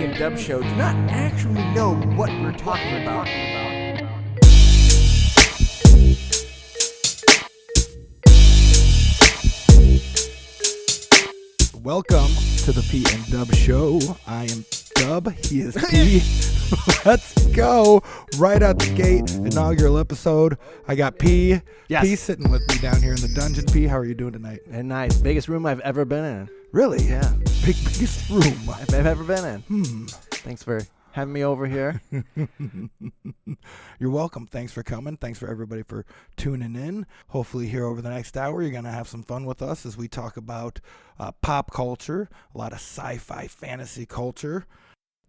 P&DUB Show do not actually know what we're talking about. Welcome to the P&DUB Show. I am Dub. He is P. Let's go. Right out the gate, inaugural episode. I got P. Yes. P sitting with me down here in the dungeon. P, how are you doing tonight? And nice. Biggest room I've ever been in. Really? Yeah. Biggest room I've ever been in. Thanks for having me over here. You're welcome. Thanks for coming. Thanks for everybody for tuning in. Hopefully here over the next hour, you're going to have some fun with us as we talk about pop culture, a lot of sci-fi fantasy culture.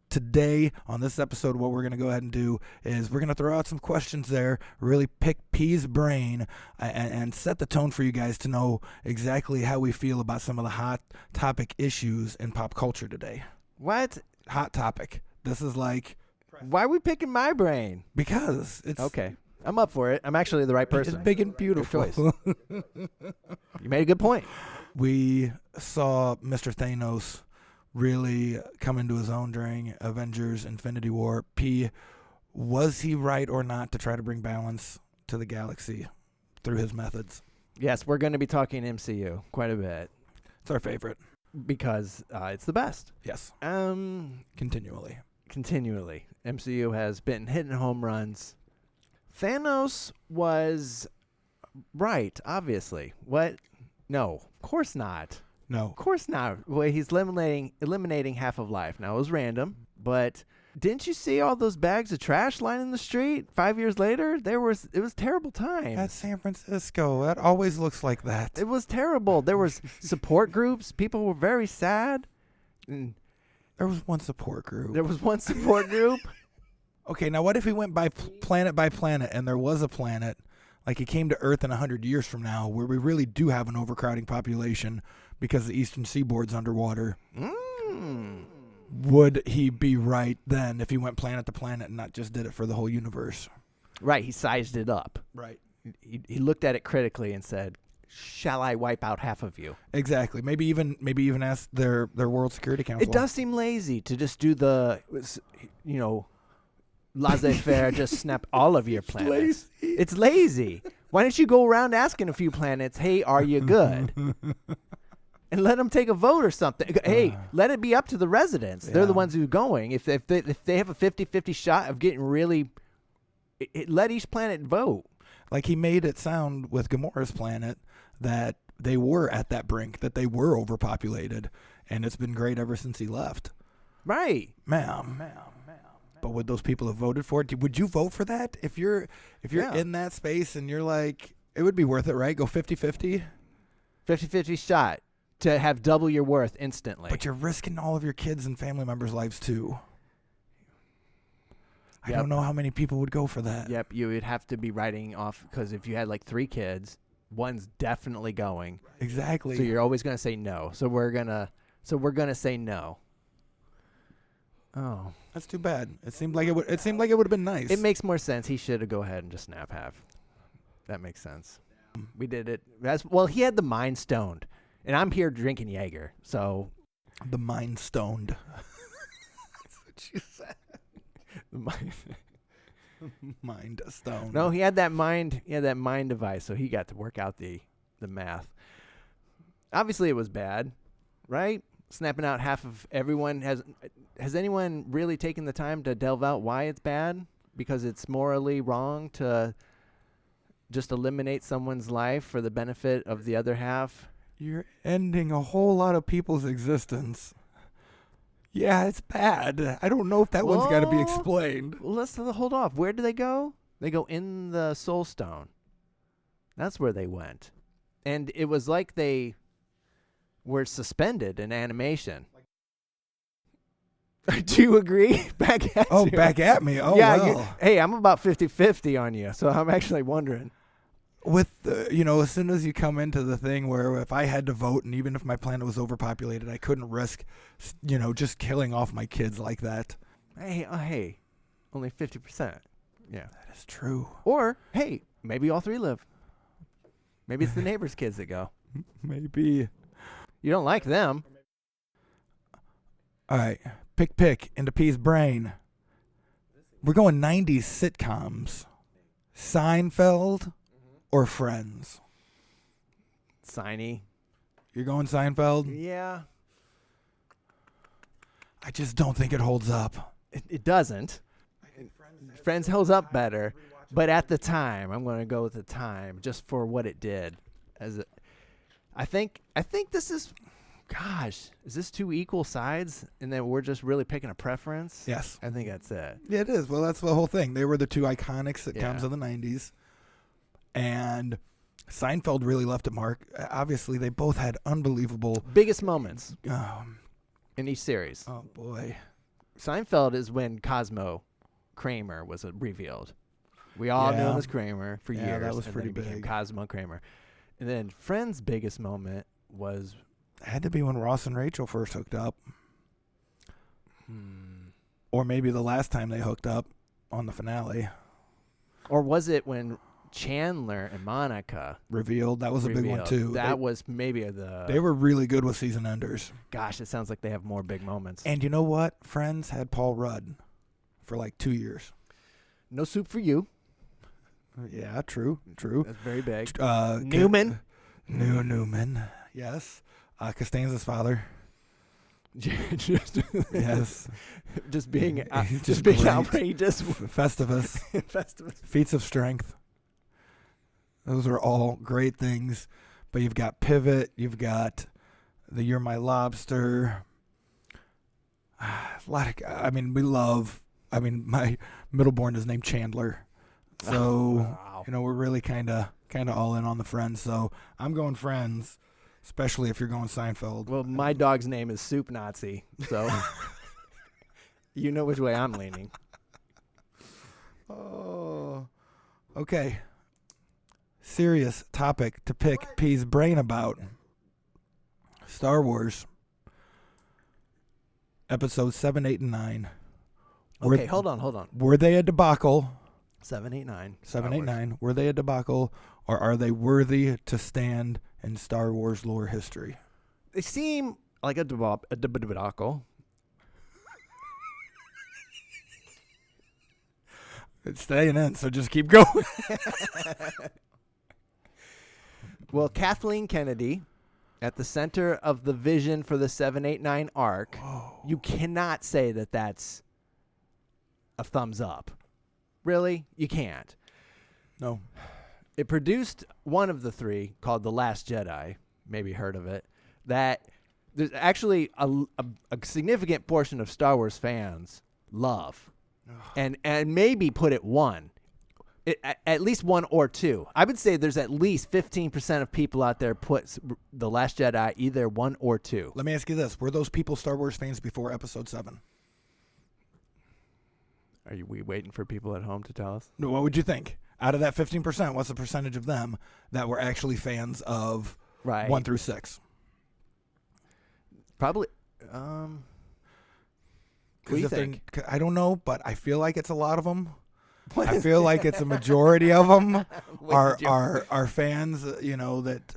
Today, on this episode, what we're going to go ahead and do is we're going to throw out some questions there, really pick P's brain, and set the tone for you guys to know exactly how we feel about some of the hot topic issues in pop culture today. What? Hot topic. This is like... Why are we picking my brain? Because it's... Okay. I'm up for it. I'm actually the right person. It's big and beautiful. Good choice. You made a good point. We saw Mr. Thanos really come into his own during Avengers Infinity War. P, was he right or not to try to bring balance to the galaxy through his methods? Yes, we're going to be talking MCU quite a bit. It's our favorite. Because it's the best. Yes. Continually. MCU has been hitting home runs. Thanos was right, obviously. What? No, of course not. No. Of course not. Well, he's eliminating half of life. Now, it was random, but didn't you see all those bags of trash lining the street 5 years later? It was terrible time. That's San Francisco. That always looks like that. It was terrible. There was support groups. People were very sad. And there was one support group. Okay, now what if we went by planet and there was a planet, like it came to Earth in 100 years from now, where we really do have an overcrowding population because the eastern seaboard's underwater? Would he be right then if he went planet to planet and not just did it for the whole universe? Right, he sized it up. Right. He looked at it critically and said, "Shall I wipe out half of you?" Exactly. Maybe even ask their World Security Council. It does seem lazy to just do the, laissez-faire, just snap all of your planets. It's lazy. Why don't you go around asking a few planets, "Hey, are you good?" And let them take a vote or something. Hey, let it be up to the residents. Yeah. They're the ones who are going. If they have a 50-50 shot of getting really, let each planet vote. Like he made it sound with Gamora's planet that they were at that brink, that they were overpopulated, and it's been great ever since he left. Right. Ma'am. But would those people have voted for it? Would you vote for that? If you're in that space and you're like, it would be worth it, right? Go 50-50? 50-50 shot to have double your worth instantly. But you're risking all of your kids and family members' lives too. I don't know how many people would go for that. Yep, you would have to be writing off, because if you had like 3 kids, one's definitely going. Exactly. So you're always going to say no. So we're gonna say no. Oh, that's too bad. It seemed like it would have been nice. It makes more sense. He should have go ahead and just snap half. That makes sense. We did it. Well, he had the mind stoned, and I'm here drinking Jaeger. So the mind stoned. That's what you said. Mind stone. No, he had that mind. He had that mind device, so he got to work out the math. Obviously, it was bad, right? Snapping out half of everyone. Has anyone really taken the time to delve out why it's bad? Because it's morally wrong to just eliminate someone's life for the benefit of the other half. You're ending a whole lot of people's existence. Yeah, it's bad. I don't know if that one's got to be explained. Well, let's hold off. Where do they go? They go in the Soul Stone. That's where they went. And it was like they were suspended in animation. Do you agree? Back at you. Back at me. Oh, yeah, well. Hey, I'm about 50-50 on you, so I'm actually wondering. With, as soon as you come into the thing where if I had to vote and even if my planet was overpopulated, I couldn't risk, just killing off my kids like that. Hey, only 50%. Yeah. That is true. Or, hey, maybe all 3 live. Maybe it's the neighbor's kids that go. Maybe. You don't like them. All right. Pick into P's brain. We're going 90s sitcoms. Seinfeld or Friends? Signy. You're going Seinfeld? Yeah. I just don't think it holds up. It doesn't. Friends holds up better, but at the time, I'm going to go with the time just for what it did. I think this is, gosh, is this two equal sides, and then we're just really picking a preference? Yes. I think that's it. Yeah, it is. Well, that's the whole thing. They were the two iconic sitcoms Yeah. of the 90s. And Seinfeld really left a mark. Obviously, they both had unbelievable... Biggest moments Um, in each series. oh, boy. Seinfeld is when Cosmo Kramer was revealed. We all knew Yeah. him as Kramer for Yeah, years. that was and pretty then he became big. Cosmo Kramer. And then Friends' biggest moment was... It had to be when Ross and Rachel first hooked up. Or maybe the last time they hooked up on the finale. Or was it when Chandler and Monica Revealed. That was a big one, revealed? too. That was maybe the... They were really good with season enders. Gosh, it sounds like they have more big moments. And you know what? Friends had Paul Rudd for like 2 years. No Soup for You. Yeah, true. That's very big. Newman. Newman. Yes. Costanza's father. just, Yes. just being He's just being great. outrageous. Festivus. Festivus. Feats of Strength. Those are all great things. But you've got Pivot. You've got the You're My Lobster. A lot of, I mean, my middleborn is named Chandler. So, Wow. you know, we're really kind of all in on the Friends. So I'm going Friends, especially if you're going Seinfeld. Well, my dog's name is Soup Nazi, so you know which way I'm leaning. Oh, okay. Serious topic to pick P's brain about. Star Wars. Episodes 7, 8, and 9. Okay, hold on. Were they a debacle? 7, 8, 9. 7, 8, 9. Were they a debacle, or are they worthy to stand in Star Wars lore history? They seem like a debacle. It's staying in, so just keep going. Well, Kathleen Kennedy, at the center of the vision for the 7, 8, 9 arc, you cannot say that that's a thumbs up. Really? You can't. No. It produced one of the three called The Last Jedi. Maybe heard of it. That there's actually a significant portion of Star Wars fans love. And maybe put it one. At least one or two. I would say there's at least 15% of people out there put The Last Jedi either one or two. Let me ask you this. Were those people Star Wars fans before Episode 7? Are we waiting for people at home to tell us? What would you think? Out of that 15%, what's the percentage of them that were actually fans of Right. 1 through 6? Probably. What do you think? I don't know, but I feel like it's a lot of them. I feel like it's a majority of them are fans, you know, that.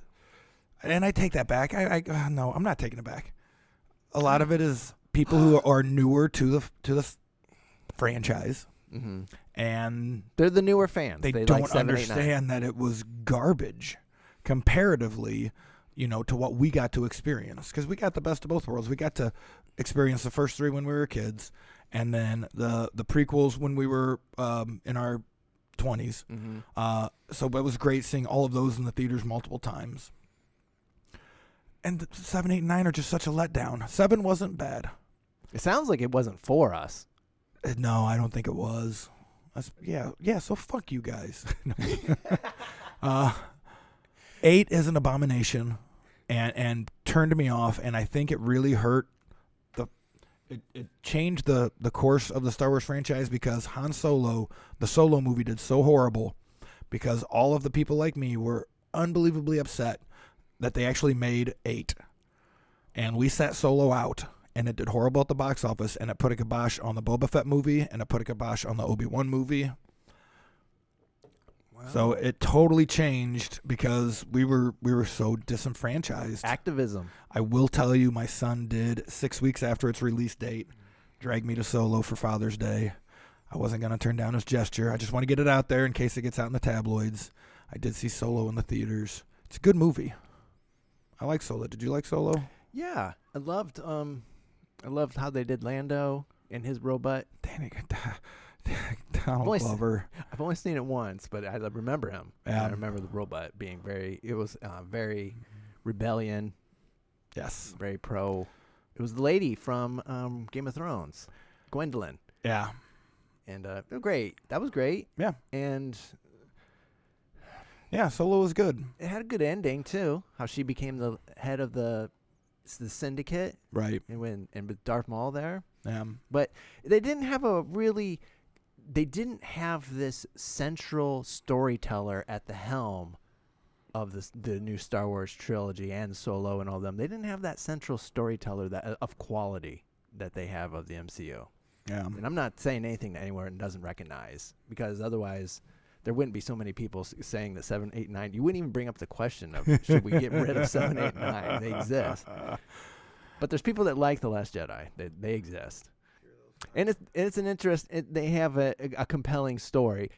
And I take that back. No, I'm not taking it back. A lot of it is people who are newer to the franchise, Mm-hmm. and They're the newer fans. they like don't 7, 8, 9. understand that it was garbage comparatively, you know, to what we got to experience. Because we got the best of both worlds. We got to experience the first three when we were kids, and then the prequels when we were in our 20s. Mm-hmm. So it was great seeing all of those in the theaters multiple times. And 7, 8, and 9 are just such a letdown. 7 wasn't bad. It sounds like it wasn't for us. No, I don't think it was. Yeah, so fuck you guys. 8 is an abomination and turned me off, and I think it really hurt. It changed the course of the Star Wars franchise because Han Solo, the Solo movie, did so horrible because all of the people like me were unbelievably upset that they actually made 8. And we sat Solo out. And it did horrible at the box office, and it put a kibosh on the Boba Fett movie, and it put a kibosh on the Obi-Wan movie. Wow. So it totally changed because we were so disenfranchised. Activism. I will tell you, my son did 6 weeks after its release date dragged me to Solo for Father's Day. I wasn't going to turn down his gesture. I just want to get it out there in case it gets out in the tabloids. I did see Solo in the theaters. It's a good movie. I like Solo. Did you like Solo? Yeah, I loved how they did Lando and his robot. Donald Glover. I've only seen it once, but I remember him. Yeah. I remember the robot being very rebellion. Yes. Very pro. It was the lady from Game of Thrones, Gwendolyn. Yeah. And great. That was great. Yeah. And yeah, Solo was good. it had a good ending too. How she became the head of the syndicate, Right. and with Darth Maul there. Yeah. But they didn't have this central storyteller at the helm of the new Star Wars trilogy and Solo and all them. They didn't have that central storyteller of quality that they have of the MCU. Yeah. And I'm not saying anything that anyone doesn't recognize, because otherwise there wouldn't be so many people saying that 7, 8, 9. You wouldn't even bring up the question of should we get rid of 7, 8, 9. They exist. But there's people that like The Last Jedi. They exist. And it's an interest. They have a compelling story.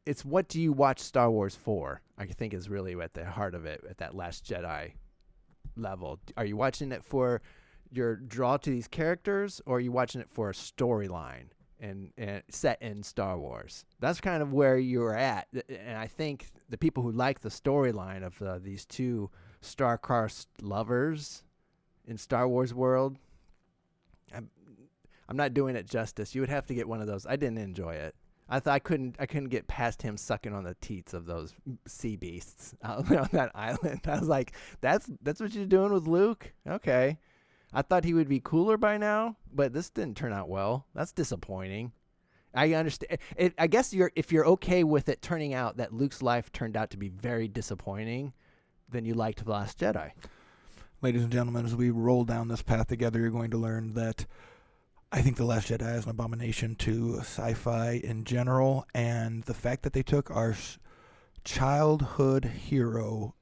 It's what do you watch Star Wars for? I think is really at the heart of it at that Last Jedi level. Are you watching it for your draw to these characters, or are you watching it for a storyline and set in Star Wars? That's kind of where you're at. And I think the people who like the storyline of these two star-crossed lovers in Star Wars world, I'm not doing it justice. You would have to get one of those. I didn't enjoy it. I thought I couldn't get past him sucking on the teats of those sea beasts out on that island. I was like, that's what you're doing with Luke? Okay. I thought he would be cooler by now, but this didn't turn out well. That's disappointing. I understand. I guess if you're okay with it turning out that Luke's life turned out to be very disappointing, then you liked The Last Jedi. Ladies and gentlemen, as we roll down this path together, you're going to learn that I think The Last Jedi is an abomination to sci-fi in general, and the fact that they took our childhood hero,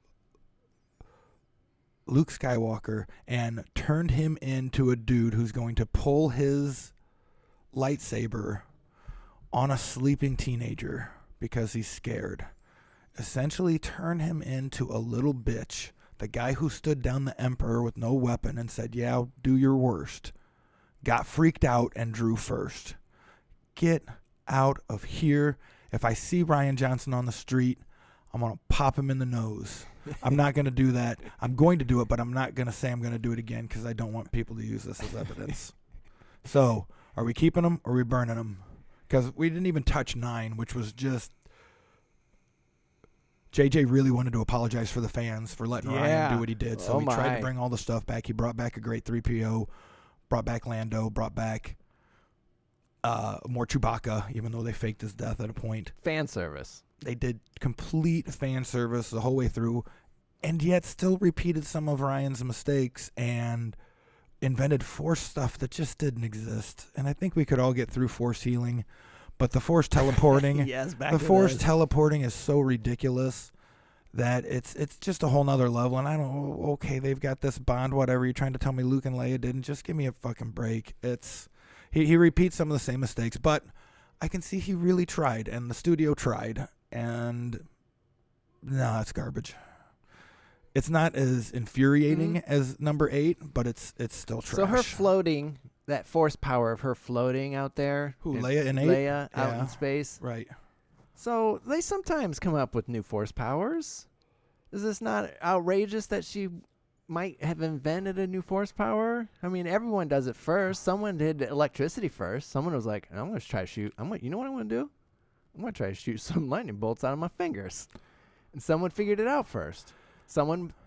Luke Skywalker, and turned him into a dude who's going to pull his lightsaber on a sleeping teenager because he's scared. Essentially turn him into a little bitch, the guy who stood down the Emperor with no weapon and said, yeah, do your worst. Got freaked out and drew first. Get out of here. If I see Ryan Johnson on the street, I'm going to pop him in the nose. I'm not going to do that. I'm going to do it, but I'm not going to say I'm going to do it again because I don't want people to use this as evidence. So, are we keeping him or are we burning him? Because we didn't even touch 9, which was just... JJ really wanted to apologize for the fans for letting Ryan do what he did. So he tried to bring all the stuff back. He brought back a great 3PO. Brought back Lando, brought back more Chewbacca, even though they faked his death at a point. Fan service. They did complete fan service the whole way through, and yet still repeated some of Ryan's mistakes and invented Force stuff that just didn't exist. And I think we could all get through Force healing, but the Force teleporting, teleporting is so ridiculous that it's just a whole nother level. And I don't, okay, they've got this bond, whatever. You're trying to tell me Luke and Leia didn't. Just give me a fucking break. He repeats some of the same mistakes, but I can see he really tried, and the studio tried, and no, it's garbage. It's not as infuriating as number 8, but it's still trash. So her floating, that force power of her floating out there. Leia in 8? Leia out in space. Right. So they sometimes come up with new force powers. Is this not outrageous that she might have invented a new force power? I mean, everyone does it first. Someone did electricity first. Someone was like, I'm going to try to shoot. You know what I'm going to do? I'm going to try to shoot some lightning bolts out of my fingers. And someone figured it out first.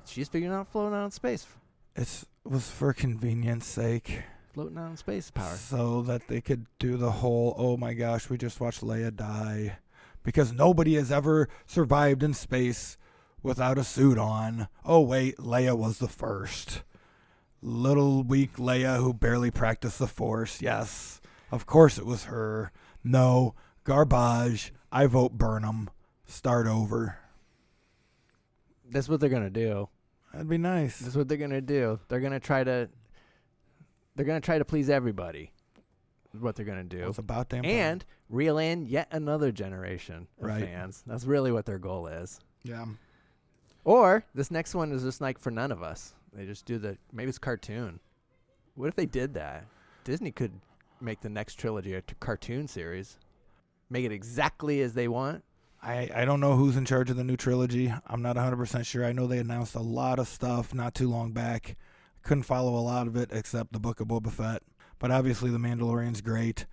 She's figuring out floating out in space. It was for convenience sake. Floating out in space power. So that they could do the whole, oh my gosh, we just watched Leia die. Because nobody has ever survived in space without a suit on. Oh, wait, Leia was the first. Little weak Leia who barely practiced the Force. Yes, of course it was her. No, garbage. I vote burn 'em. Start over. That's what they're going to do. That'd be nice. That's what they're going to do. They're going to try to please everybody. is what they're going to do. It's about damn time. And reel in yet another generation of Right. fans. That's really what their goal is. Yeah. Or this next one is just like for none of us. They just do maybe it's cartoon. What if they did that? Disney could make the next trilogy a cartoon series. Make it exactly as they want. I don't know who's in charge of the new trilogy. I'm not 100% sure. I know they announced a lot of stuff not too long back. Couldn't follow a lot of it except the Book of Boba Fett. But obviously The Mandalorian's great.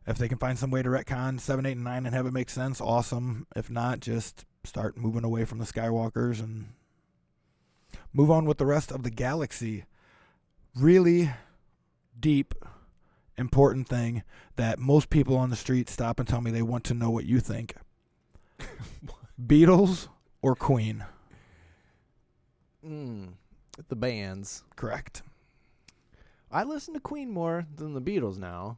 If they can find some way to retcon 7, 8, and 9 and have it make sense, awesome. If not, just start moving away from the Skywalkers and move on with the rest of the galaxy. Really deep, important thing that most people on the street stop and tell me they want to know what you think. Beatles or Queen? The bands. Correct. I listen to Queen more than the Beatles now.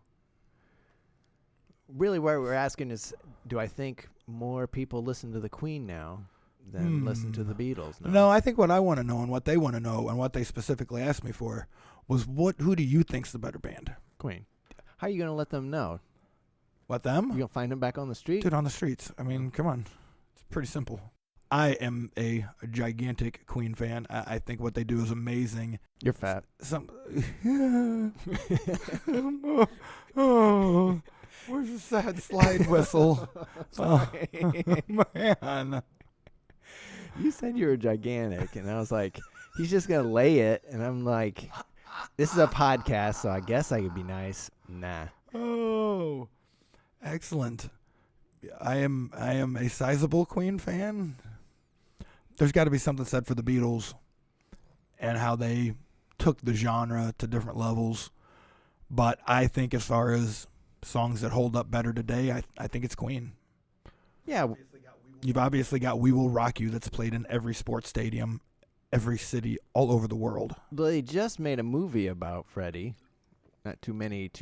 Really, what we're asking is, do I think more people listen to the Queen now than listen to the Beatles now? No, I think what I want to know and what they want to know and what they specifically asked me for was who do you think's the better band? Queen. How are you going to let them know? What, them? You going to find them back on the street? Dude, on the streets. I mean, come on. It's pretty simple. I am a gigantic Queen fan. I think what they do is amazing. You're fat. Oh, where's the sad slide whistle? Sorry. Oh, man. You said you were gigantic, and I was like, he's just going to lay it. And I'm like, this is a podcast, so I guess I could be nice. Nah. Oh, excellent. I am a sizable Queen fan. There's got to be something said for the Beatles and how they took the genre to different levels. But I think as far as songs that hold up better today, I think it's Queen. Yeah. You've obviously got We Will Rock You that's played in every sports stadium, every city, all over the world. They just made a movie about Freddie. Not 2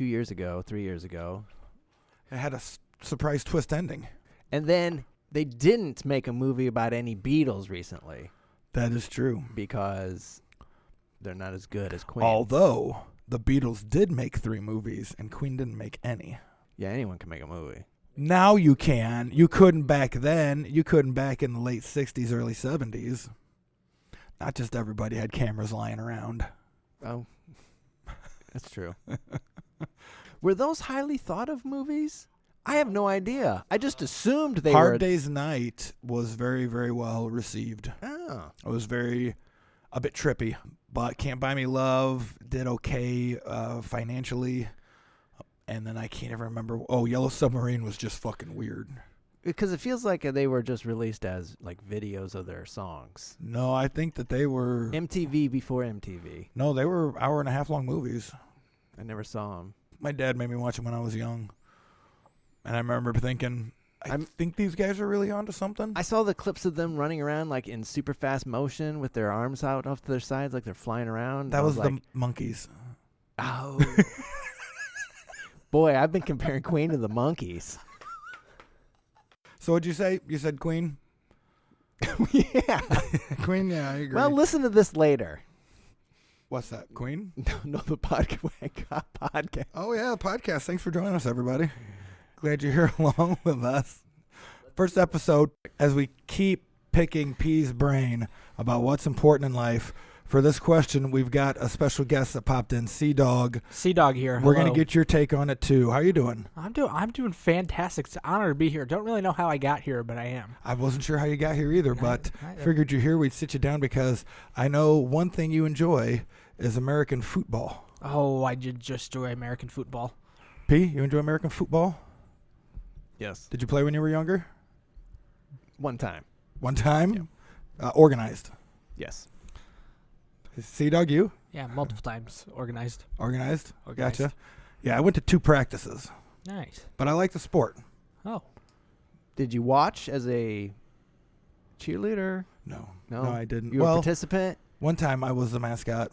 years ago, 3 years ago. It had a surprise twist ending. And then they didn't make a movie about any Beatles recently. That is true. Because they're not as good as Queen. Although the Beatles did make 3 movies and Queen didn't make any. Yeah, anyone can make a movie. Now you can. You couldn't back then. You couldn't back in the late 60s, early 70s. Not just everybody had cameras lying around. Oh, that's true. Were those highly thought of movies? I have no idea. I just assumed they were. Hard Day's Night was very, very well received. Oh. It was a bit trippy, but Can't Buy Me Love did okay financially. And then I can't even remember. Oh, Yellow Submarine was just fucking weird. Because it feels like they were just released as like videos of their songs. No, I think that they were MTV before MTV. No, they were hour-and-a-half long movies. I never saw them. My dad made me watch them when I was young. And I remember thinking, I think these guys are really onto something. I saw the clips of them running around like in super fast motion with their arms out off to their sides like they're flying around. That was like, the Monkees. Oh. Boy, I've been comparing Queen to the Monkees. So what'd you say? You said Queen? Yeah. Queen, yeah, I agree. Well, listen to this later. What's that, Queen? No, the podcast. Oh, yeah, podcast. Thanks for joining us, everybody. Glad you're here along with us. First episode, as we keep picking P's brain about what's important in life. For this question, we've got a special guest that popped in, C-Dog. C-Dog here. We're Hello. going to get your take on it, too. How you doing? I'm doing fantastic. It's an honor to be here. Don't really know how I got here, but I am. I wasn't sure how you got here either, but I figured you're here. We'd sit you down because I know one thing you enjoy is American football. Oh, I did just enjoy American football. P, you enjoy American football? Yes. Did you play when you were younger? One time. One time? Organized. Yes. C-Dog, you? Yeah, multiple times. Organized. Organized? Organized. Gotcha. Yeah, I went to 2 practices, Nice. but I like the sport. Oh. Did you watch as a cheerleader? No, No, I didn't. You were a Well, participant? one time I was the mascot.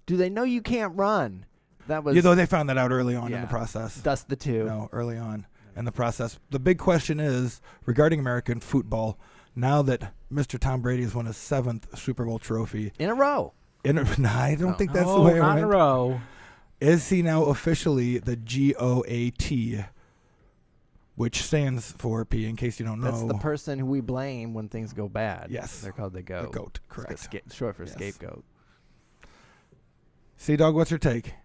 Do they know you can't run? That was You know, they found that out early on in Yeah. the process. Dust the two. No, early on in the process. The big question is, regarding American football, now that Mr. Tom Brady has won his 7th Super Bowl trophy, In a row. I don't think that's the Oh, way it not in a went. row. Is he now officially the GOAT, which stands for P, in case you don't know? That's the person who we blame when things go bad. Yes. They're called the GOAT. The GOAT, correct. Short for Yes. scapegoat. Dog, what's your take?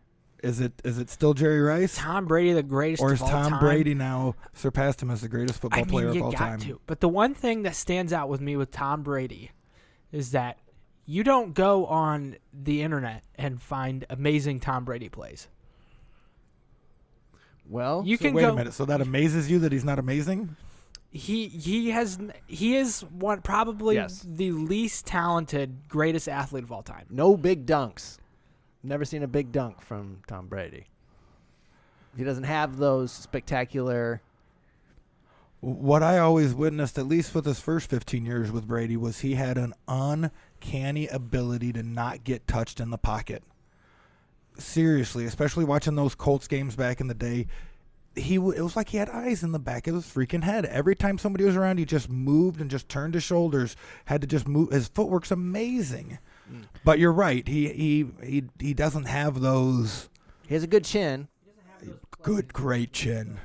Is it still Jerry Rice? Tom Brady, the greatest Or of has all Tom time? Brady now surpassed him as the greatest football player you of all got time? to. But the one thing that stands out with me with Tom Brady is that you don't go on the internet and find amazing Tom Brady plays. Well, You So can wait go. a minute. So that amazes you that he's not amazing? He is one probably Yes. the least talented greatest athlete of all time. no big dunks. Never seen a big dunk from Tom Brady. He doesn't have those spectacular. What I always witnessed, at least with his first 15 years with Brady, was he had an uncanny ability to not get touched in the pocket. Seriously, especially watching those Colts games back in the day, it was like he had eyes in the back of his freaking head. Every time somebody was around, he just moved and just turned his shoulders, had to just move. His footwork's amazing. But you're right. He doesn't have those He has a good chin. great chin.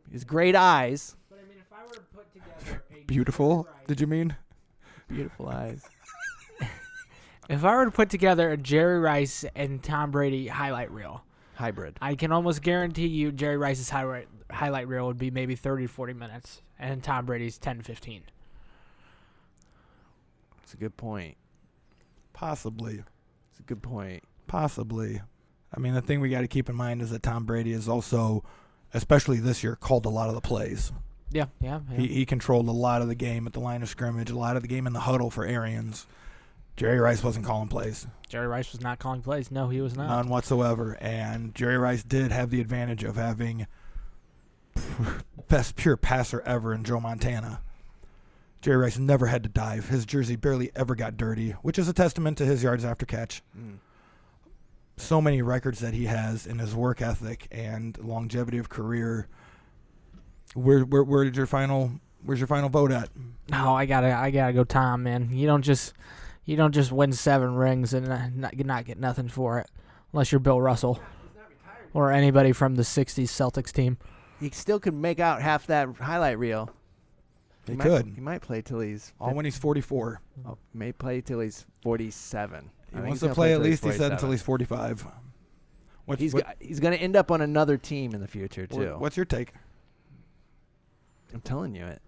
He has great eyes. But I mean, if I were to put together Beautiful, did you mean? Beautiful eyes. If I were to put together a Jerry Rice and Tom Brady highlight reel, Hybrid. I can almost guarantee you Jerry Rice's highlight reel would be maybe 30 to 40 minutes, and Tom Brady's 10 to 15. It's a good point. Possibly. It's a good point. Possibly. I mean, the thing we got to keep in mind is that Tom Brady is also, especially this year, called a lot of the plays. Yeah. He controlled a lot of the game at the line of scrimmage, a lot of the game in the huddle for Arians. Jerry Rice wasn't calling plays. Jerry Rice was not calling plays. No, he was not. None whatsoever. And Jerry Rice did have the advantage of having best pure passer ever in Joe Montana. Jerry Rice never had to dive. His jersey barely ever got dirty, which is a testament to his yards after catch. So many records that he has in his work ethic and longevity of career. Where's your final vote at? No, I gotta go Tom, man. You don't just win 7 rings and not get nothing for it, unless you're Bill Russell or anybody from the '60s Celtics team. He still could make out half that highlight reel. He could. He might play till he's. All when he's 44. May play till he's 47. He wants to play at least, he said, until he's 45. He's going to end up on another team in the future, too. What's your take? I'm telling you it.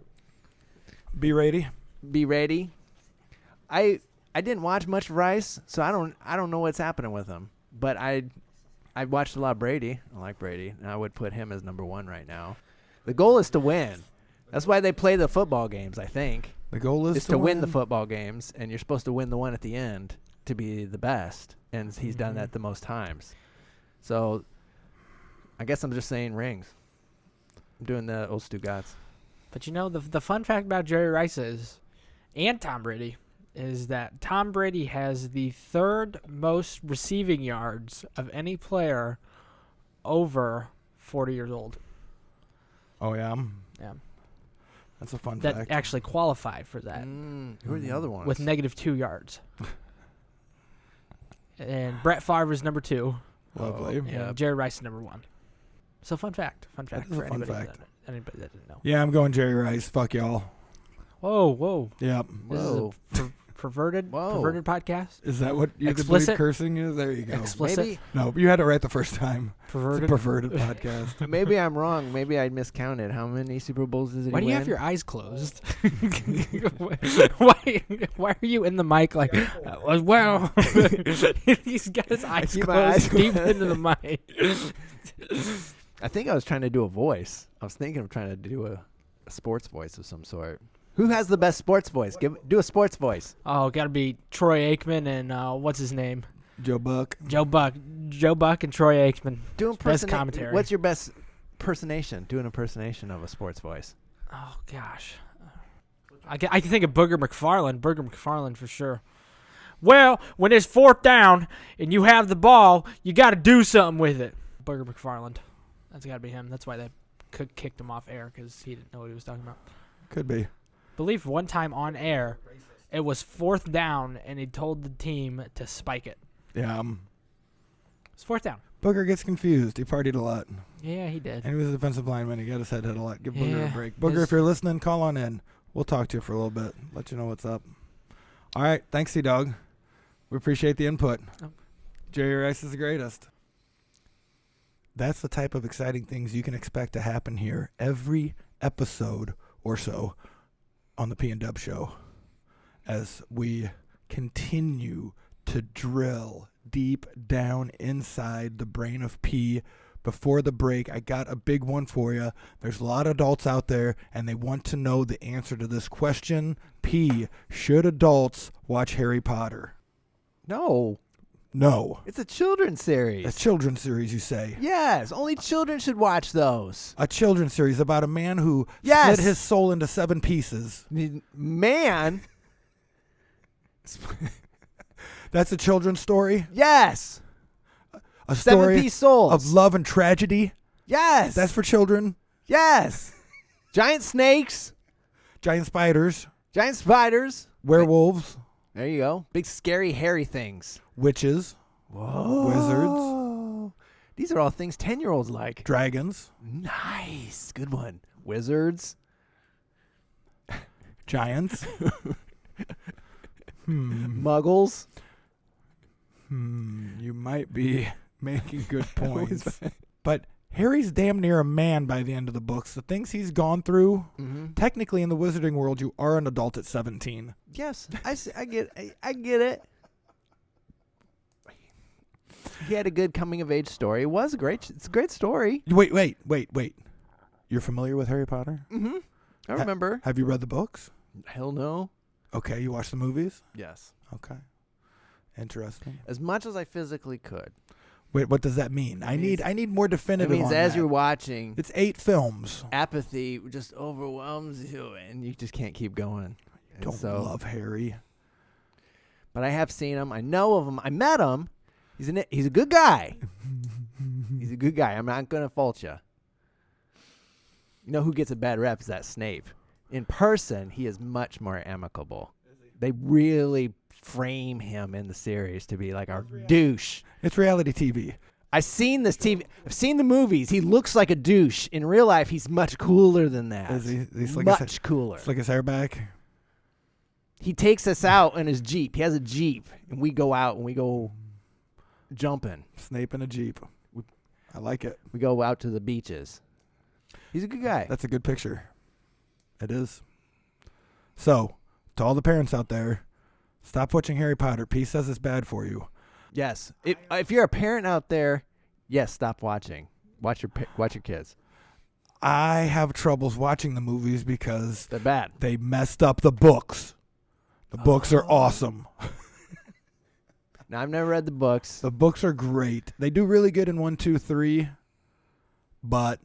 Be ready. Be ready. I didn't watch much of Rice, so I don't know what's happening with him. But I watched a lot of Brady. I like Brady, and I would put him as number 1 right now. The goal is to win. That's why they play the football games, I think. The goal is to win the football games, and you're supposed to win the one at the end to be the best. And he's done that the most times. So I guess I'm just saying rings. I'm doing the old Stugotz. But you know, the fun fact about Jerry Rice and Tom Brady is that Tom Brady has the 3rd most receiving yards of any player over 40 years old. Oh, yeah? Yeah. That's a fun That fact. actually qualified for that Who are the other ones? with -2 yards. And Brett Favre is number 2. Lovely. And Yep. Jerry Rice is number 1. So fun fact. That is for a fun anybody fact. anybody that didn't know. Yeah, I'm going Jerry Rice. Fuck y'all. Whoa. Yep. Whoa. This is a perverted podcast? Is that what you believe Explicit? cursing is? There you go. Explicit? Maybe, No, but you had it right the first time. It's a Perverted? perverted podcast. maybe I'm wrong. Maybe I miscounted. How many Super Bowls did he Why do win? you have your eyes closed? why are you in the mic like, well, he's got his eyes keep my eyes closed deep closed. into the mic. I think I was trying to do a voice. I was thinking of trying to do a sports voice of some sort. Who has the best sports voice? Do a sports voice. Oh, got to be Troy Aikman and what's his name? Joe Buck. Joe Buck and Troy Aikman. Do Best commentary. What's your best impersonation? Do an impersonation of a sports voice. Oh gosh, I can think of Booger McFarland for sure. Well, when it's 4th down and you have the ball, you got to do something with it. Booger McFarland. That's got to be him. That's why they kicked him off air because he didn't know what he was talking about. Could be. I believe one time on air, it was 4th down and he told the team to spike it. Yeah. It's 4th down. Booger gets confused. He partied a lot. Yeah, he did. And he was a defensive lineman. He got his head hit a lot. Give Booger Yeah, a break. Booger, if you're listening, call on in. We'll talk to you for a little bit. Let you know what's up. All right. Thanks, T-Dog. We appreciate the input. Oh. Jerry Rice is the greatest. That's the type of exciting things you can expect to happen here every episode or so on the P&DUB Show as we continue to drill deep down inside the brain of P. Before the break, I got a big one for you. There's a lot of adults out there, and they want to know the answer to this question. P, should adults watch Harry Potter? No. No. It's a children's series. A children's series, you say? Yes. Only children should watch those. A children's series about a man who Yes. split his soul into 7 pieces. Man. That's a children's story? Yes. A story 7-piece souls. of love and tragedy? Yes. That's for children? Yes. Giant snakes. Giant spiders? Giant spiders. Werewolves? There you go. Big, scary, hairy things. Witches? Whoa. Wizards? These are all things 10-year-olds like. Dragons? Nice. Good one. Wizards. Giants? Muggles. You might be making good points. But Harry's damn near a man by the end of the books. The things he's gone through, technically in the wizarding world, you are an adult at 17. Yes. I get it. He had a good coming-of-age story. It was great. It's a great story. Wait. You're familiar with Harry Potter? Mm-hmm. I remember. Have you read the books? Hell no. Okay, you watched the movies? Yes. Okay. Interesting. As much as I physically could. Wait, what does that mean? I need more It definitive means on as that. you're watching, It's 8 films. apathy just overwhelms you, and you just can't keep going. And Don't so, love Harry. But I have seen him. I know of him. I met him. He's a good guy. He's a good guy. I'm not going to fault you. You know who gets a bad rep is that Snape. In person, he is much more amicable. They really frame him in the series to be like our douche. It's reality TV. I've seen this TV. I've seen the movies. He looks like a douche. In real life, he's much cooler than that. Is he? He's like much cooler. Slick his hair back. He takes us out in his Jeep. He has a Jeep, and we go out and we go jumping. Snape in a Jeep. I like it. We go out to the beaches. He's a good guy. That's a good picture. It is. So, to all the parents out there, stop watching Harry Potter. P says it's bad for you. Yes. If you're a parent out there, yes, stop watching. Watch your kids. I have troubles watching the movies because They're bad. they messed up the books. The books are awesome. Now, I've never read the books. The books are great. They do really good in 1, 2, 3, but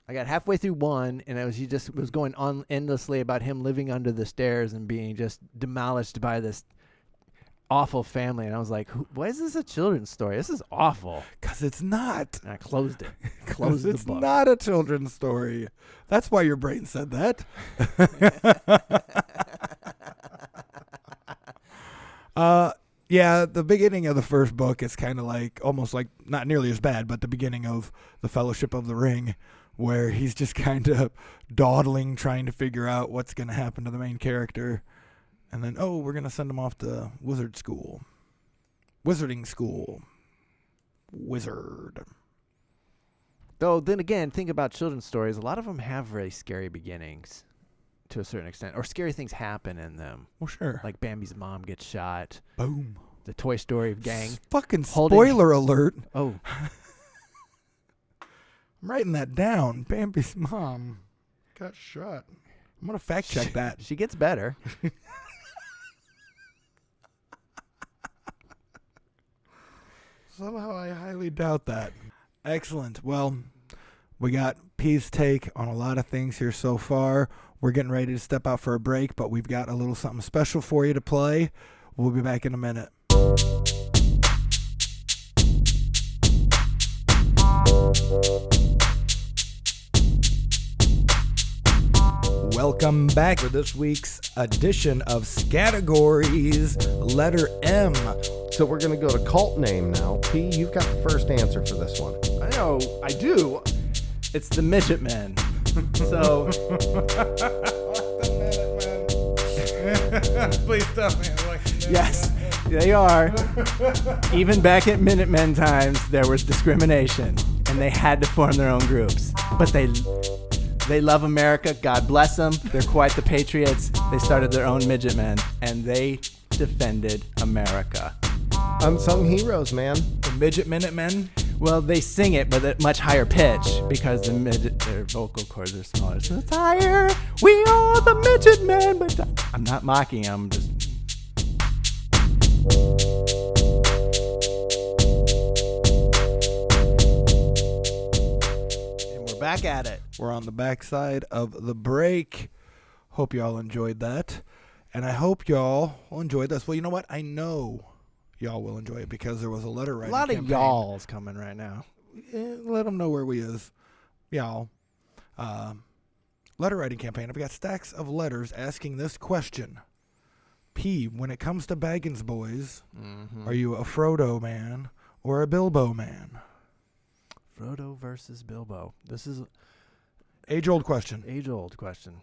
I got halfway through 1, and it was going on endlessly about him living under the stairs and being just demolished by this awful family. And I was like, why is this a children's story? This is awful. because it's not. And I closed it. Closed the It's book. not a children's story. That's why your brain said that. Yeah, the beginning of the first book is kind of like, almost like, not nearly as bad, but the beginning of The Fellowship of the Ring, where he's just kind of dawdling, trying to figure out what's going to happen to the main character. And then, we're going to send him off to wizarding school. Wizard. Though, then again, think about children's stories. A lot of them have very scary beginnings to a certain extent, or scary things happen in them. Well, sure. Like Bambi's mom gets shot. Boom. The Toy Story gang. Fucking holding- spoiler alert. Oh, I'm writing that down. Bambi's mom got shot. I'm going to fact check that. she gets better. Somehow I highly doubt that. Excellent. Well, we got P's take on a lot of things here so far. We're getting ready to step out for a break, but we've got a little something special for you to play. We'll be back in a minute. Welcome back for this week's edition of Scattergories, letter M. It's so we're going to go to cult name now. P, you've got the first answer for this one. I know, I do. It's the Midget Men. So, Please tell me. yes, they are. Even back at Minutemen times, there was discrimination, and they had to form their own groups. But they love America. God bless them. They're quite the patriots. They started their own Midget Men, and they defended America. Unsung heroes, man. The Midget Minutemen. Well, they sing it, but at much higher pitch because their vocal cords are smaller. So it's higher. We are the Midget Men. But I'm not mocking them. Just and we're back at it. We're on the backside of the break. Hope y'all enjoyed that. And I hope y'all will enjoy this. Well, you know what? I know y'all will enjoy it because there was a letter A writing lot of campaign. y'alls coming right now. Let them know where we is. Y'all. Letter writing campaign. I've got stacks of letters asking this question. P, when it comes to Baggins boys, are you a Frodo man or a Bilbo man? Frodo versus Bilbo. This is Age-old question. age-old question.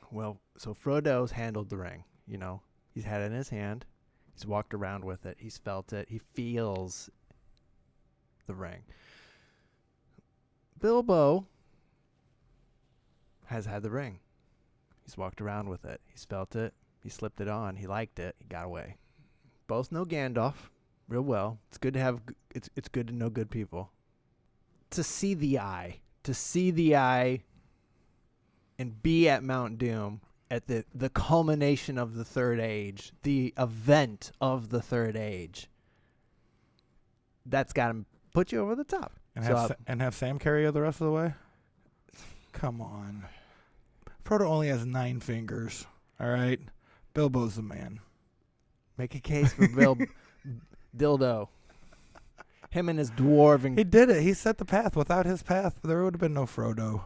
Well, so Frodo's handled the ring. You know, he's had it in his hand. He's walked around with it. He's felt it. He feels the ring. Bilbo has had the ring. He's walked around with it. He's felt it. He slipped it on. He liked it. He got away. Both know Gandalf real well. It's good to have. It's good to know good people. To see the eye. And be at Mount Doom at the culmination of the Third Age, the event of the Third Age. That's got to put you over the top. And have Sam carry you the rest of the way? Come on. Frodo only has 9 fingers. All right? Bilbo's the man. Make a case for Dildo. Him and his dwarven. He did it. He set the path. Without his path, there would have been no Frodo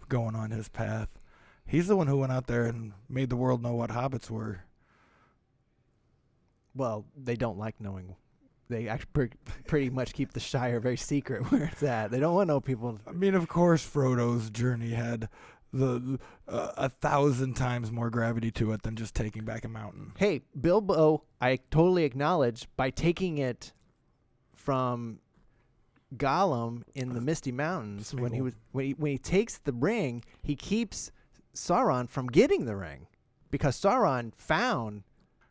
going on his path. He's the one who went out there and made the world know what hobbits were. Well, they don't like knowing. They actually pretty much keep the Shire very secret where it's at. They don't want to know people. I mean, of course, Frodo's journey had the 1,000 times more gravity to it than just taking back a mountain. Hey, Bilbo, I totally acknowledge by taking it from Gollum in the Misty Mountains when he takes the ring, he keeps Sauron from getting the ring because Sauron found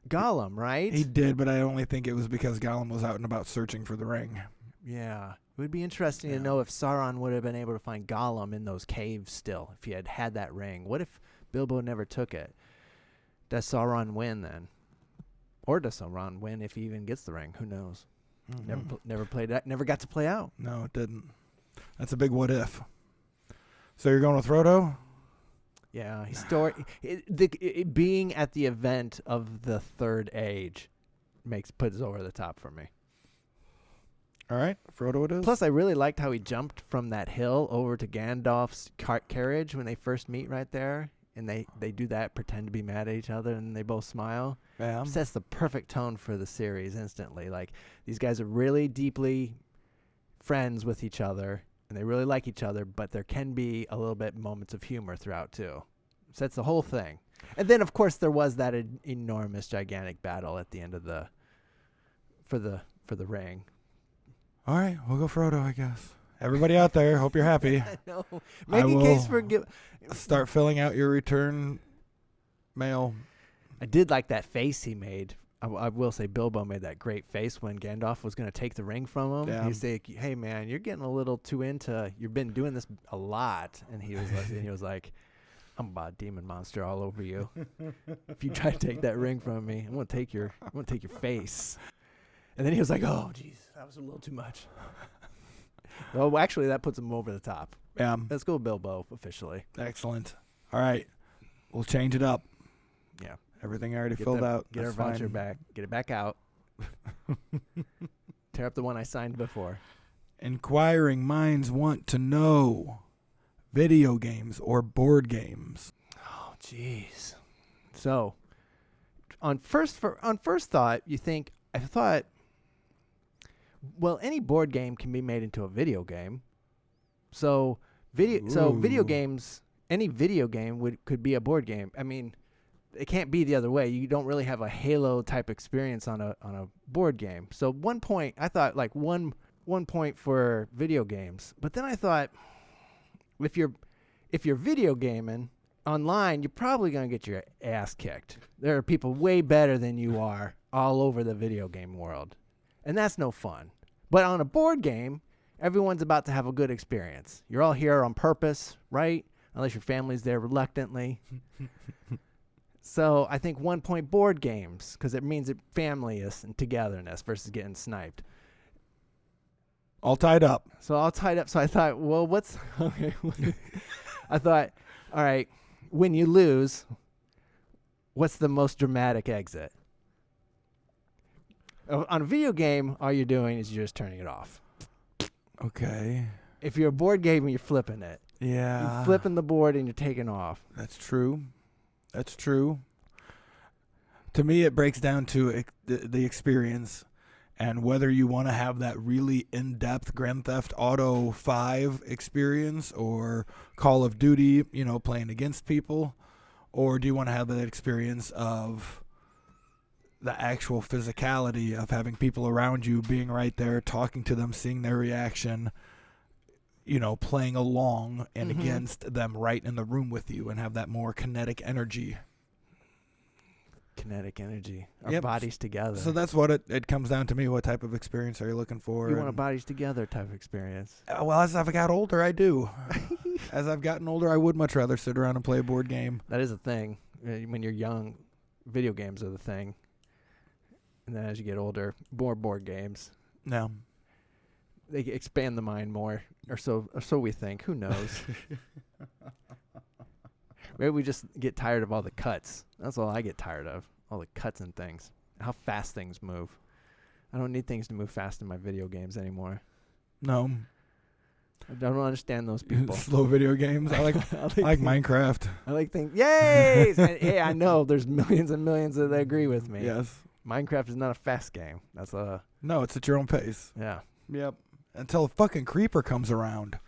Gollum, right? He did, but I only think it was because Gollum was out and about searching for the ring. Yeah. It would be interesting to know if Sauron would have been able to find Gollum in those caves still, if he had had that ring. What if Bilbo never took it? Does Sauron win then? Or does Sauron win if he even gets the ring? Who knows? Mm-hmm. Never played that. Never got to play out. No, it didn't. That's a big what if. So you're going with Frodo? Yeah, being at the event of the Third Age puts it over the top for me. All right, Frodo it is. Plus, I really liked how he jumped from that hill over to Gandalf's carriage when they first meet right there, and they do that, pretend to be mad at each other, and they both smile. Yeah. Sets the perfect tone for the series instantly. Like, these guys are really deeply friends with each other, and they really like each other, but there can be a little bit moments of humor throughout too. Sets the whole thing. And then, of course, there was that enormous, gigantic battle at the end of for the ring. All right, we'll go Frodo, I guess. Everybody out there, hope you're happy. No, make a case for start filling out your return mail. I did like that face he made. I will say Bilbo made that great face when Gandalf was going to take the ring from him. Yeah. He was like, "Hey man, you're getting a little too into. You've been doing this a lot." And he was like, "I'm about a demon monster all over you. If you try to take that ring from me, I'm going to take your face." And then he was like, "Oh, geez, that was a little too much." Well, actually, that puts him over the top. Yeah. Let's go Bilbo officially. Excellent. All right, we'll change it up. Yeah. Everything I already filled out. Get our That's voucher fine. back. Get it back out. Tear up the one I signed before. Inquiring minds want to know video games or board games. Oh, jeez. So, on first thought, I thought Well, any board game can be made into a video game. So video Ooh. games, any video game could be a board game. I mean, it can't be the other way. You don't really have a Halo type experience on a board game. So 1 point, I thought like one point for video games. But then I thought, if you're video gaming online, you're probably gonna get your ass kicked. There are people way better than you are all over the video game world, and that's no fun. But on a board game, everyone's about to have a good experience. You're all here on purpose, right? Unless your family's there reluctantly. So I think 1 point board games, because it means family-ness and togetherness versus getting sniped. All tied up. So all tied up. So I thought, well, okay. I thought, all right, when you lose, what's the most dramatic exit? On a video game, all you're doing is you're just turning it off. Okay. If you're a board game, you're flipping it. Yeah. You're flipping the board and you're taking off. That's true. That's true. To me, it breaks down to the experience and whether you want to have that really in-depth Grand Theft Auto 5 experience or Call of Duty, playing against people, or do you want to have that experience of the actual physicality of having people around you, being right there, talking to them, seeing their reaction, playing along and against them right in the room with you and have that more kinetic energy. Kinetic energy. Our Yep. bodies together. So that's what it comes down to me. What type of experience are you looking for? You want a And- bodies together type of experience. Well, as I've got older, I do. As I've gotten older, I would much rather sit around and play a board game. That is a thing. When you're young, video games are the thing. And then as you get older, more board games. No. They expand the mind more, or so we think. Who knows? Maybe we just get tired of all the cuts. That's all I get tired of. All the cuts and things. How fast things move. I don't need things to move fast in my video games anymore. No. I don't understand those people. Slow video games. I like Minecraft. I like things. Yay! And, hey, I know there's millions and millions that agree with me. Yes. Minecraft is not a fast game. That's No, it's at your own pace. yeah. Yep. Until a fucking creeper comes around.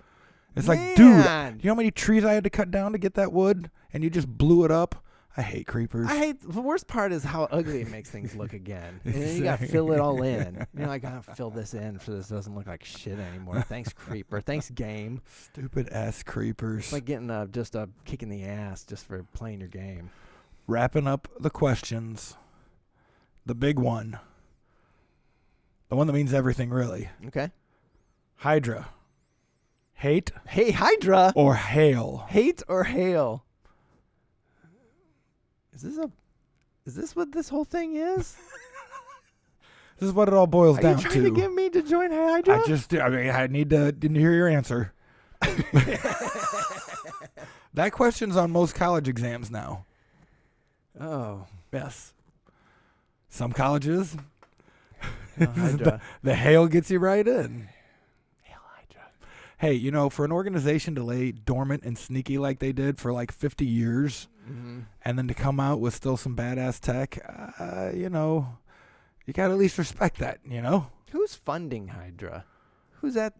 It's like, dude, Man! you know how many trees I had to cut down to get that wood? And you just blew it up? I hate creepers. The worst part is how ugly it makes things look again. And then you got to fill it all in. You're like, I gotta fill this in so this doesn't look like shit anymore. Thanks, creeper. Thanks, game. Stupid ass creepers. It's like getting just a kick in the ass just for playing your game. Wrapping up the questions. The big one. The one that means everything, really. Okay. Hydra. Hate Hey, Hydra. or hail? Hate or hail? Is this what this whole thing is? This is what it all boils Are down you trying to get me to join Hydra? I need to didn't hear your answer. That question's on most college exams now. Oh. Yes. Some colleges, Hydra. the hail gets you right in. Hail Hydra. Hey, for an organization to lay dormant and sneaky like they did for like 50 years, Mm-hmm. and then to come out with still some badass tech, you got to at least respect that, Who's funding Hydra? Who's that?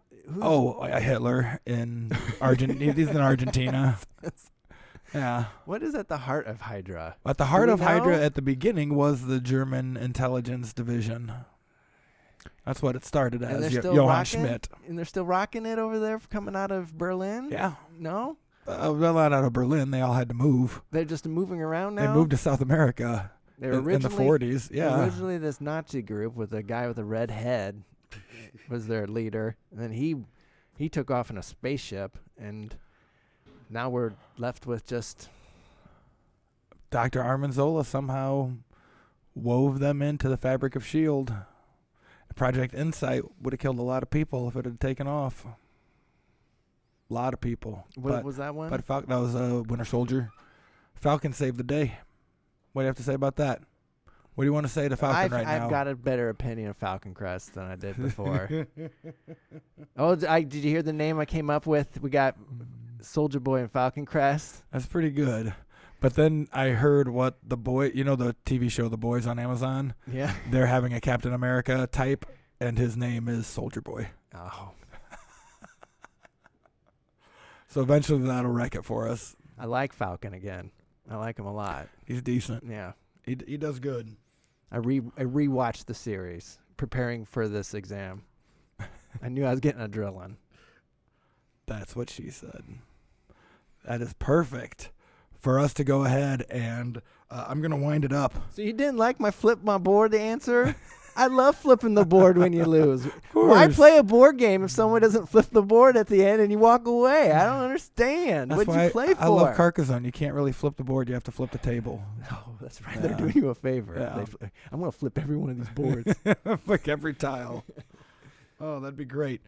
Hitler in Argentina. He's in Argentina. Yeah. What is at the heart of Hydra? At the heart we of Hydra know? at the beginning was the German intelligence division. That's what it started And as. they're still Johann rocking? Schmidt. And they're still rocking it over there coming out of Berlin? Yeah. No? Well, not out of Berlin. They all had to move. They're just moving around now? They moved to South America They were in the originally 40s. Yeah. Originally, this Nazi group with a guy with a red head was their leader. And then he took off in a spaceship. And now we're left with just... Dr. Armanzola somehow wove them into the fabric of S.H.I.E.L.D. Project Insight would have killed a lot of people if it had taken off. A lot of people. What was that one? But that was Winter Soldier. Falcon saved the day. What do you have to say about that? What do you want to say to Falcon right now? I've got a better opinion of Falcon Crest than I did before. Did you hear the name I came up with? We got Soldier Boy and Falcon Crest. That's pretty good. But then I heard what the boy, the TV show The Boys on Amazon, Yeah. they're having a Captain America type and his name is Soldier Boy. Oh, So eventually that'll wreck it for us. I like Falcon again. I like him a lot. He's decent. Yeah. He does good. I rewatched the series, preparing for this exam. I knew I was getting a drill on. That's what she said. That is perfect for us to go ahead and I'm going to wind it up. So you didn't like my flip my board answer? I love flipping the board when you lose. Why play a board game if someone doesn't flip the board at the end and you walk away? I don't understand. That's What'd you play for? I love Carcassonne. You can't really flip the board. You have to flip the table. Oh, that's right. Yeah. They're doing you a favor. Yeah. I'm going to flip every one of these boards. Like every tile. Oh, that'd be great.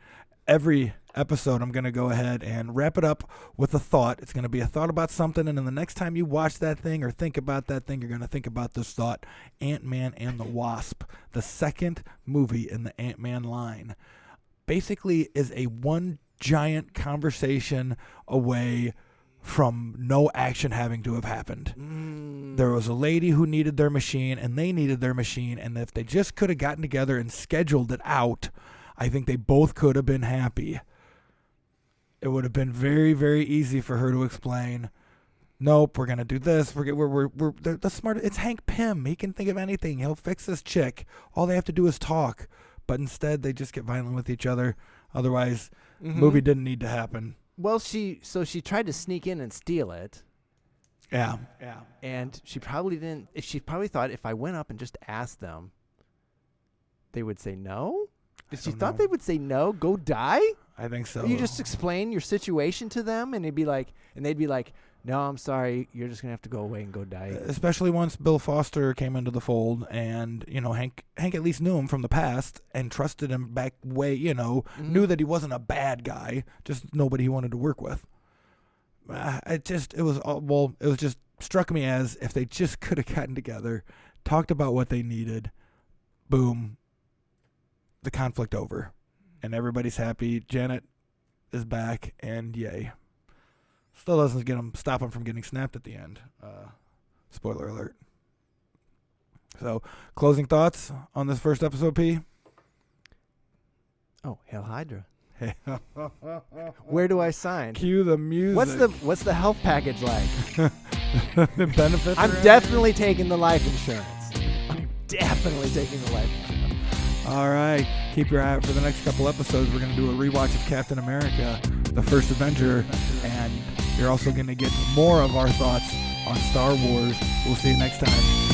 Every episode, I'm going to go ahead and wrap it up with a thought. It's going to be a thought about something, and then the next time you watch that thing or think about that thing, you're going to think about this thought. Ant-Man and the Wasp, the second movie in the Ant-Man line, basically is a one giant conversation away from no action having to have happened. There was a lady who needed their machine, and they needed their machine, and if they just could have gotten together and scheduled it out, I think they both could have been happy. It would have been very, very easy for her to explain, nope, we're going to do this. We're the smart. It's Hank Pym. He can think of anything. He'll fix this chick. All they have to do is talk. But instead, they just get violent with each other. Otherwise, movie didn't need to happen. Well, she tried to sneak in and steal it. Yeah. And she probably didn't. She probably thought if I went up and just asked them, they would say no. If she thought they would say no, go die. I think so. You just explain your situation to them, and they'd be like, no, I'm sorry, you're just gonna have to go away and go die. Especially once Bill Foster came into the fold, and Hank at least knew him from the past and trusted him back way. Knew that he wasn't a bad guy, just nobody he wanted to work with. It just struck me as if they just could have gotten together, talked about what they needed, boom, the conflict over, and everybody's happy. Janet is back, and yay. Still doesn't stop him from getting snapped at the end. Spoiler alert. So, closing thoughts on this first episode, P? Oh, Hail Hydra. Where do I sign? Cue the music. What's the health package like? The benefits? I'm definitely taking the life insurance. I'm definitely taking the life insurance. All right. Keep your eye out for the next couple episodes. We're going to do a rewatch of Captain America, the first Avenger, and you're also going to get more of our thoughts on Star Wars. We'll see you next time.